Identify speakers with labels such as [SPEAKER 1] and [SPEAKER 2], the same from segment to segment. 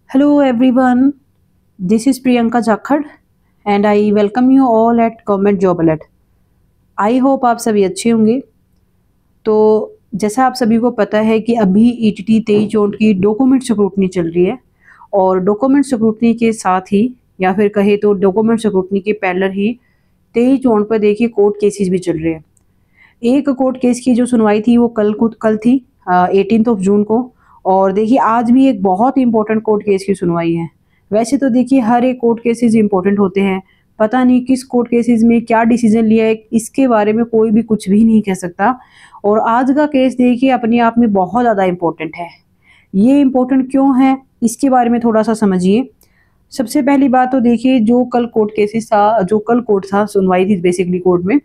[SPEAKER 1] Hello everyone, this is Priyanka Jakhad and I welcome you all at Government Job Alert. I hope आप सभी अच्छे होंगे। तो जैसा आप सभी को पता है कि अभी ईटीटी 23 जून की डॉक्यूमेंट स्क्रूटनी चल रही है और डॉक्यूमेंट स्क्रूटनी के साथ ही या फिर कहे तो डॉक्यूमेंट स्क्रूटनी के पैरेलल ही 23 जून पर देखिए कोर्ट केसेस भी चल रहे हैं। एक कोर्ट केस की जो सुनवाई थी वो कल थी 18 जून को। और देखिए आज भी एक बहुत इंपॉर्टेंट कोर्ट केस की सुनवाई है। वैसे तो देखिए हर एक कोर्ट केसेस इंपॉर्टेंट होते हैं, पता नहीं किस कोर्ट केसेस में क्या डिसीजन लिया है इसके बारे में कोई भी कुछ भी नहीं कह सकता। और आज का केस देखिए अपने आप में बहुत ज़्यादा इम्पोर्टेंट है। ये इम्पोर्टेंट क्यों है इसके बारे में थोड़ा सा समझिए। सबसे पहली बात तो देखिए जो कल कोर्ट केसेस था, जो कल कोर्ट था सुनवाई थी बेसिकली कोर्ट में,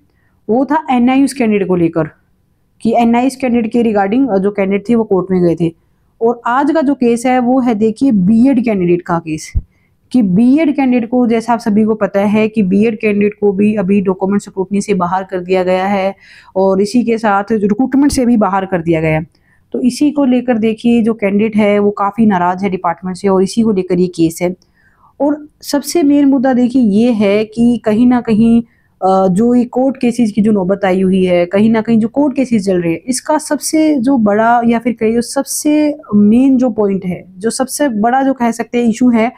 [SPEAKER 1] वो था एनआईयूज कैंडिडेट को लेकर कि एनआईयूज कैंडिडेट के रिगार्डिंग जो कैंडिडेट थे वो कोर्ट में गए थे। और आज का जो केस है वो है देखिए बीएड कैंडिडेट का केस कि बीएड कैंडिडेट को, जैसा आप सभी को पता है कि बीएड कैंडिडेट को भी अभी डॉक्यूमेंट स्क्रूटनी से बाहर कर दिया गया है और इसी के साथ रिक्रूटमेंट से भी बाहर कर दिया गया है। तो इसी को लेकर देखिए जो कैंडिडेट है वो काफ़ी नाराज है डिपार्टमेंट से और इसी को लेकर ये केस है। और सबसे मेन मुद्दा देखिए ये है कि कहीं ना कहीं जो ये कोर्ट केसेस की जो नौबत आई हुई है, कहीं ना कहीं जो कोर्ट केसेस चल रहे हैं, इसका सबसे जो बड़ा या फिर कहिए सबसे मेन जो पॉइंट है, जो सबसे बड़ा जो कह सकते हैं इशू है,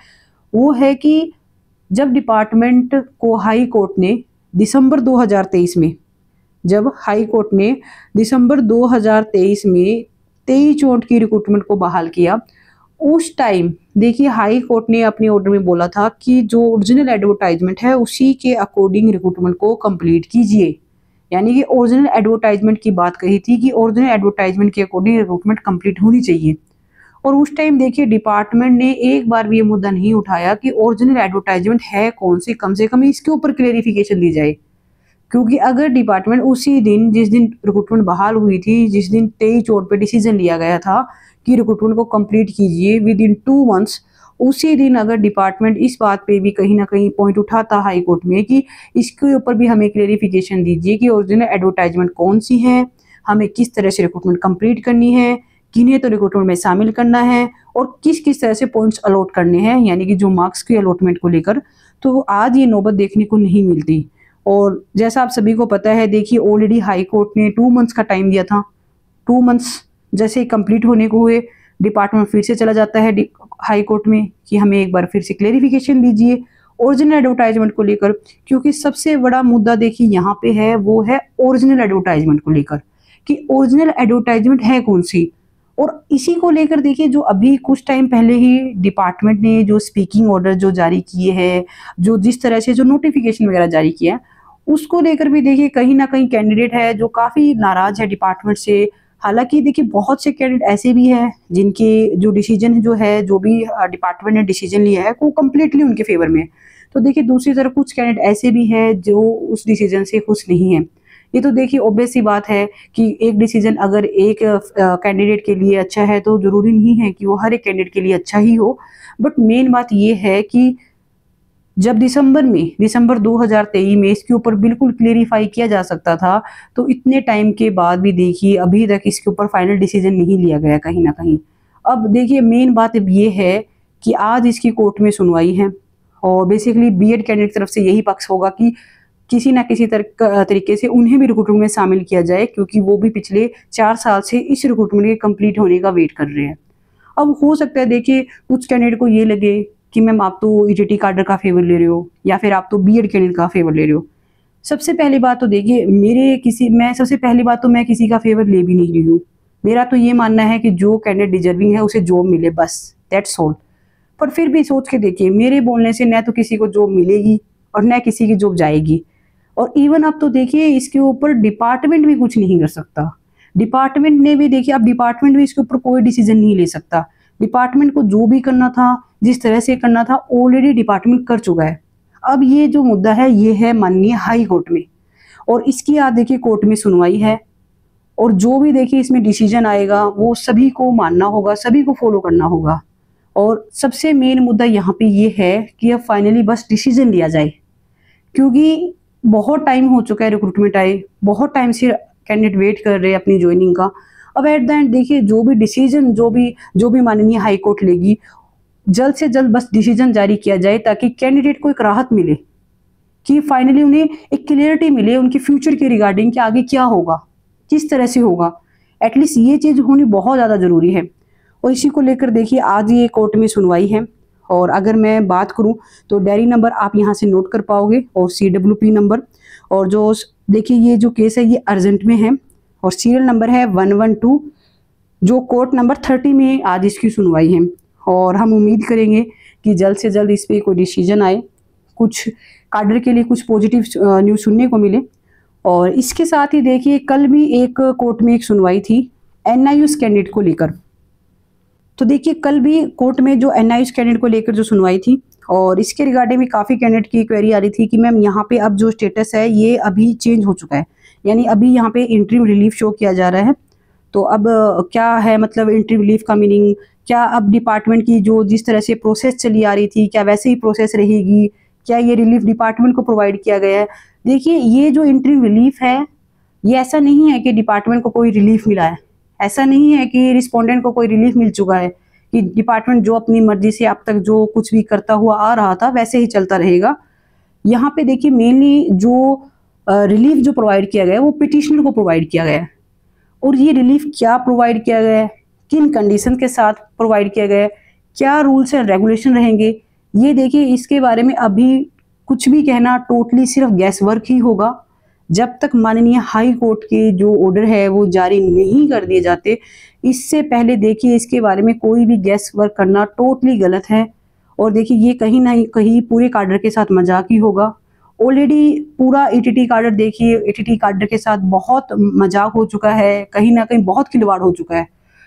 [SPEAKER 1] वो है कि जब डिपार्टमेंट को हाई कोर्ट ने दिसंबर 2023 में, जब हाई कोर्ट ने दिसंबर 2023 में 23 जून की रिक्रूटमेंट को बहाल किया, उस टाइम देखिए हाई कोर्ट ने अपने ऑर्डर में बोला था कि जो ओरिजिनल एडवर्टाइजमेंट है उसी के अकॉर्डिंग रिक्रूटमेंट को कंप्लीट कीजिए। यानी कि ओरिजिनल एडवर्टाइजमेंट की बात कही थी कि ओरिजिनल एडवर्टाइजमेंट के अकॉर्डिंग रिक्रूटमेंट कंप्लीट होनी चाहिए। और उस टाइम देखिए डिपार्टमेंट ने एक बार भी ये मुद्दा नहीं उठाया कि ओरिजिनल एडवर्टाइजमेंट है कौन सी, कम से कम इसके ऊपर क्लेरिफिकेशन दी जाए। क्योंकि अगर डिपार्टमेंट उसी दिन, जिस दिन रिक्रूटमेंट बहाल हुई थी, जिस दिन 23 जून पे डिसीजन लिया गया था कि रिक्रूटमेंट को कंप्लीट कीजिए विद इन 2 मंथ्स, उसी दिन अगर डिपार्टमेंट इस बात पे भी कहीं ना कहीं पॉइंट उठाता हाई कोर्ट में कि इसके ऊपर भी हमें क्लेरिफिकेशन दीजिए कि ओरिजिनल एडवर्टाइजमेंट कौन सी है, हमें किस तरह से रिक्रूटमेंट कंप्लीट करनी है, किन्हें तो रिक्रूटमेंट में शामिल करना है और किस किस तरह से पॉइंट्स अलॉट करने हैं, यानी कि जो मार्क्स की अलॉटमेंट को लेकर, तो आज ये नौबत देखने को नहीं मिलती। और जैसा आप सभी को पता है देखिए ऑलरेडी हाई कोर्ट ने 2 मंथ्स का टाइम दिया था। 2 मंथ्स जैसे कंप्लीट होने को हुए, डिपार्टमेंट फिर से चला जाता है हाई कोर्ट में कि हमें एक बार फिर से क्लेरिफिकेशन दीजिए ओरिजिनल एडवर्टाइजमेंट को लेकर। क्योंकि सबसे बड़ा मुद्दा देखिए यहाँ पे है, वो है ओरिजिनल एडवर्टाइजमेंट को लेकर कि ओरिजिनल एडवर्टाइजमेंट है कौन सी। और इसी को लेकर देखिए जो अभी कुछ टाइम पहले ही डिपार्टमेंट ने जो स्पीकिंग ऑर्डर जो जारी किए हैं, जो जिस तरह से जो नोटिफिकेशन वगैरह जारी किया है, उसको लेकर भी देखिए कहीं ना कहीं कैंडिडेट है जो काफ़ी नाराज है डिपार्टमेंट से। हालांकि देखिए बहुत से कैंडिडेट ऐसे भी हैं जिनके जो डिसीजन जो है, जो भी डिपार्टमेंट ने डिसीजन लिया है वो कम्प्लीटली उनके फेवर में है। तो देखिए दूसरी तरफ कुछ कैंडिडेट ऐसे भी हैं जो उस डिसीजन से खुश नहीं है। ये तो देखिए ऑब्वियस सी बात है कि एक डिसीजन अगर एक कैंडिडेट के लिए अच्छा है तो जरूरी नहीं है कि वो हर एक कैंडिडेट के लिए अच्छा ही हो। बट मेन बात ये है कि जब दिसंबर 2023 में इसके ऊपर बिल्कुल क्लेरिफाई किया जा सकता था, तो इतने टाइम के बाद भी देखिए अभी तक इसके ऊपर फाइनल डिसीजन नहीं लिया गया कहीं ना कहीं। अब देखिए मेन बात अब ये है कि आज इसकी कोर्ट में सुनवाई है और बेसिकली बीएड कैंडिडेट की तरफ से यही पक्ष होगा कि किसी ना किसी तरीके से उन्हें भी रिक्रूटमेंट में शामिल किया जाए, क्योंकि वो भी पिछले 4 साल से इस रिक्रूटमेंट के कंप्लीट होने का वेट कर रहे हैं। अब हो सकता है देखिए कुछ कैंडिडेट को ये लगे कि मैम आप तो ईटीटी कार्डर का फेवर ले रहे हो या फिर आप तो बीएड कैंडिडेट का फेवर ले रहे हो। सबसे पहली बात तो देखिए मैं किसी का फेवर ले भी नहीं रही हूँ। मेरा तो ये मानना है कि जो कैंडिडेट डिजर्विंग है उसे जॉब मिले, बस दैट्स ऑल। पर फिर भी सोच के देखिए मेरे बोलने से न तो किसी को जॉब मिलेगी और न किसी की जॉब जाएगी। और इवन अब तो देखिए इसके ऊपर डिपार्टमेंट भी कुछ नहीं कर सकता। डिपार्टमेंट ने भी देखिए, अब डिपार्टमेंट भी इसके ऊपर कोई डिसीजन नहीं ले सकता। डिपार्टमेंट को जो भी करना था, जिस तरह से करना था, ऑलरेडी डिपार्टमेंट कर चुका है। अब ये जो मुद्दा है ये है माननीय हाई कोर्ट में और इसकी आज देखिए कोर्ट में सुनवाई है। और जो भी देखिए इसमें डिसीजन आएगा वो सभी को मानना होगा, सभी को फॉलो करना होगा। और सबसे मेन मुद्दा यहाँ पे ये है कि अब फाइनली बस डिसीजन लिया जाए, क्योंकि बहुत टाइम हो चुका है रिक्रूटमेंट आए, बहुत टाइम से कैंडिडेट वेट कर रहे हैं अपनी ज्वाइनिंग का। अब एट द एंड देखिए जो भी डिसीजन जो भी माननीय हाई कोर्ट लेगी जल्द से जल्द बस डिसीजन जारी किया जाए, ताकि कैंडिडेट को एक राहत मिले कि फाइनली उन्हें एक क्लियरिटी मिले उनके फ्यूचर के रिगार्डिंग कि आगे क्या होगा, किस तरह से होगा। एटलीस्ट ये चीज़ होनी बहुत ज़्यादा ज़रूरी है। और इसी को लेकर देखिए आज ये कोर्ट में सुनवाई है। और अगर मैं बात करूं तो डायरी नंबर आप यहां से नोट कर पाओगे और CWP नंबर। और जो देखिए ये जो केस है ये अर्जेंट में है और सीरियल नंबर है 112, जो कोर्ट नंबर 30 में आज इसकी सुनवाई है। और हम उम्मीद करेंगे कि जल्द से जल्द इस पर कोई डिसीजन आए, कुछ काडर के लिए कुछ पॉजिटिव न्यूज़ सुनने को मिले। और इसके साथ ही देखिए कल भी एक कोर्ट में एक सुनवाई थी NIOS कैंडिडेट को लेकर। तो देखिए कल भी कोर्ट में जो NIOS कैंडिडेट को लेकर जो सुनवाई थी, और इसके रिगार्डिंग में काफ़ी कैंडिडेट की क्वेरी आ रही थी कि मैम यहाँ पे अब जो स्टेटस है ये अभी चेंज हो चुका है, यानी अभी यहाँ पे इंटरिम रिलीफ शो किया जा रहा है। तो अब क्या है मतलब इंटरिम रिलीफ का मीनिंग क्या? अब डिपार्टमेंट की जो जिस तरह से प्रोसेस चली आ रही थी क्या वैसे ही प्रोसेस रहेगी? क्या ये रिलीफ डिपार्टमेंट को प्रोवाइड किया गया है? देखिए ये जो इंटरिम रिलीफ है ये ऐसा नहीं है कि डिपार्टमेंट को कोई रिलीफ मिला है, ऐसा नहीं है कि रिस्पोंडेंट को कोई रिलीफ मिल चुका है कि डिपार्टमेंट जो अपनी मर्जी से अब तक जो कुछ भी करता हुआ आ रहा था वैसे ही चलता रहेगा। यहाँ पे देखिए मेनली जो रिलीफ जो प्रोवाइड किया गया है वो पिटिशनर को प्रोवाइड किया गया है। और ये रिलीफ क्या प्रोवाइड किया गया है, किन कंडीशन के साथ प्रोवाइड किया गया है, क्या रूल्स एंड रेगुलेशन रहेंगे, ये देखिए इसके बारे में अभी कुछ भी कहना टोटली सिर्फ गैस वर्क ही होगा। जब तक माननीय हाई कोर्ट के जो ऑर्डर है वो जारी नहीं कर दिए जाते, इससे पहले देखिए इसके बारे में कोई भी गैस वर्क करना टोटली गलत है। और देखिए ये कहीं ना कहीं पूरे काडर के साथ मजाक ही होगा। ऑलरेडी पूरा ETT काडर देखिए, ETT काडर के साथ बहुत मजाक हो चुका है, कहीं ना कहीं बहुत खिलवाड़ हो चुका है।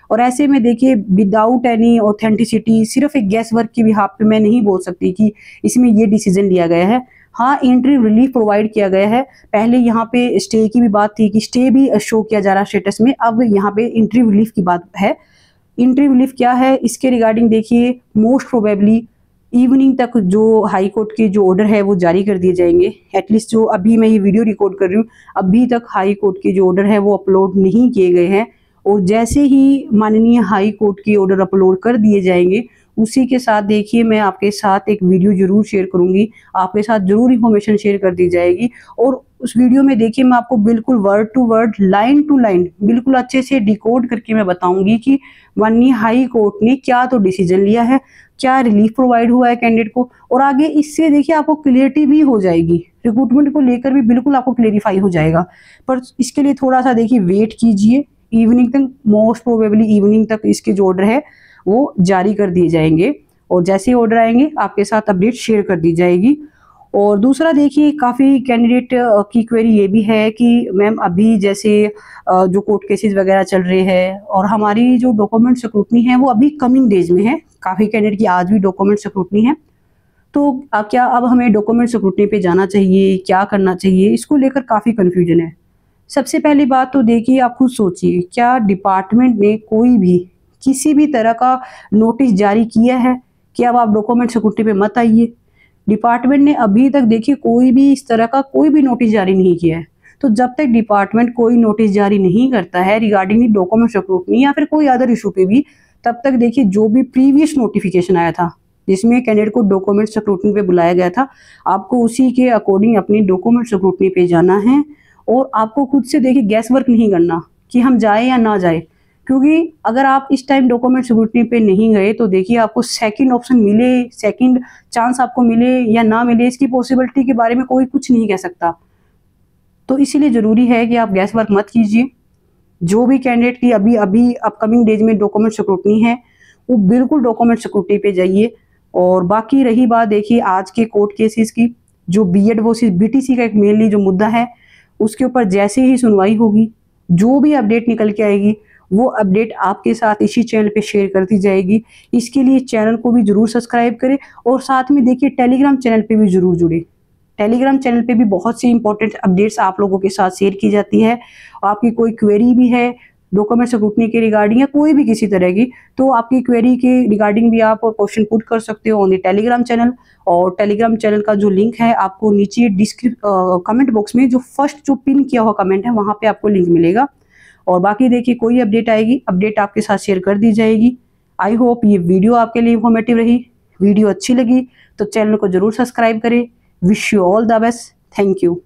[SPEAKER 1] और ऐसे में देखिए विदाउट एनी ऑथेंटिसिटी सिर्फ एक गैस वर्क की बिहाफ पे मैं नहीं बोल सकती कि इसमें ये डिसीजन लिया गया है। हाँ इंटरिम रिलीफ प्रोवाइड किया गया है, पहले यहाँ पे स्टे की भी बात थी कि स्टे भी शो किया जा रहा है स्टेटस में, अब यहाँ पे इंटरिम रिलीफ की बात है। इंटरिम रिलीफ क्या है इसके रिगार्डिंग देखिए मोस्ट प्रोबेबली इवनिंग तक जो हाई कोर्ट के जो ऑर्डर है वो जारी कर दिए जाएंगे। एटलीस्ट जो अभी मैं ये वीडियो रिकॉर्ड कर रही हूँ अभी तक हाई कोर्ट के जो ऑर्डर है वो अपलोड नहीं किए गए हैं। और जैसे ही माननीय हाई कोर्ट के ऑर्डर अपलोड कर दिए जाएंगे उसी के साथ देखिए मैं आपके साथ एक वीडियो जरूर शेयर करूंगी, आपके साथ जरूर इंफॉर्मेशन शेयर कर दी जाएगी। और उस वीडियो में देखिए मैं आपको बिल्कुल word to word line to line बिल्कुल अच्छे से डिकोड करके मैं बताऊंगी कि माननीय हाई कोर्ट ने क्या तो डिसीजन लिया है, क्या रिलीफ प्रोवाइड हुआ है कैंडिडेट को। और आगे इससे देखिए आपको क्लियरिटी भी हो जाएगी, रिक्रूटमेंट को लेकर भी बिल्कुल आपको क्लेरिफाई हो जाएगा। पर इसके लिए थोड़ा सा देखिए वेट कीजिए, इवनिंग तक मोस्ट प्रोबेबली इवनिंग तक इसके जो ऑर्डर है वो जारी कर दिए जाएंगे। और जैसे ही ऑर्डर आएंगे आपके साथ अपडेट शेयर कर दी जाएगी। और दूसरा देखिए काफ़ी कैंडिडेट की क्वेरी ये भी है कि मैम अभी जैसे जो कोर्ट केसेस वगैरह चल रहे हैं और हमारी जो डॉक्यूमेंट स्क्रूटनी है वो अभी कमिंग डेज में है, काफ़ी कैंडिडेट की आज भी डॉक्यूमेंट स्क्रूटनी है। तो क्या अब हमें डॉक्यूमेंट स्क्रूटनी पे जाना चाहिए, क्या करना चाहिए, इसको लेकर काफ़ी कन्फ्यूजन है। सबसे पहली बात तो देखिए आप खुद सोचिए, क्या डिपार्टमेंट ने कोई भी किसी भी तरह का नोटिस जारी किया है कि अब आप डॉक्यूमेंट स्क्रूटनी पे मत आइए? डिपार्टमेंट ने अभी तक देखिए कोई भी इस तरह का कोई भी नोटिस जारी नहीं किया है। तो जब तक डिपार्टमेंट कोई नोटिस जारी नहीं करता है रिगार्डिंग डॉक्यूमेंट स्क्रूटनी या फिर कोई अदर इशू पे भी, तब तक देखिए जो भी प्रीवियस नोटिफिकेशन आया था जिसमें कैंडिडेट को डॉक्यूमेंट स्क्रूटनी पे बुलाया गया था, आपको उसी के अकॉर्डिंग अपनी डॉक्यूमेंट स्क्रूटनी पे जाना है। और आपको खुद से देखिए गैस वर्क नहीं करना कि हम जाए या ना जाए, क्योंकि अगर आप इस टाइम डॉक्यूमेंट स्क्रूटनी पे नहीं गए तो देखिए आपको सेकंड ऑप्शन मिले, सेकंड चांस आपको मिले या ना मिले, इसकी पॉसिबिलिटी के बारे में कोई कुछ नहीं कह सकता। तो इसीलिए ज़रूरी है कि आप गैस वर्क मत कीजिए। जो भी कैंडिडेट की अभी अपकमिंग डेज में डॉक्यूमेंट स्क्रूटनी है वो बिल्कुल डॉक्यूमेंट स्क्रूटनी पे जाइए। और बाकी रही बात देखिए आज के कोर्ट केसेस की, जो B.Ed वर्सेस BTC का एक मेनली जो मुद्दा है उसके ऊपर जैसे ही सुनवाई होगी जो भी अपडेट निकल के आएगी वो अपडेट आपके साथ इसी चैनल पे शेयर कर दी जाएगी। इसके लिए चैनल को भी जरूर सब्सक्राइब करें और साथ में देखिए टेलीग्राम चैनल पे भी जरूर जुड़े। टेलीग्राम चैनल पे भी बहुत सी इंपॉर्टेंट अपडेट्स आप लोगों के साथ शेयर की जाती है। आपकी कोई क्वेरी भी है डॉक्यूमेंट स्क्रूटनी के रिगार्डिंग या कोई भी किसी तरह की, तो आपकी क्वेरी के रिगार्डिंग भी आप क्वेश्चन पुट कर सकते हो ऑन द टेलीग्राम चैनल। और टेलीग्राम चैनल का जो लिंक है आपको नीचे कमेंट बॉक्स में जो फर्स्ट जो पिन किया हुआ कमेंट है वहाँ पे आपको लिंक मिलेगा। और बाकी देखिए कोई अपडेट आएगी, अपडेट आपके साथ शेयर कर दी जाएगी। आई होप ये वीडियो आपके लिए इंफॉर्मेटिव रही। वीडियो अच्छी लगी तो चैनल को ज़रूर सब्सक्राइब करें। Wish you all the best. Thank you.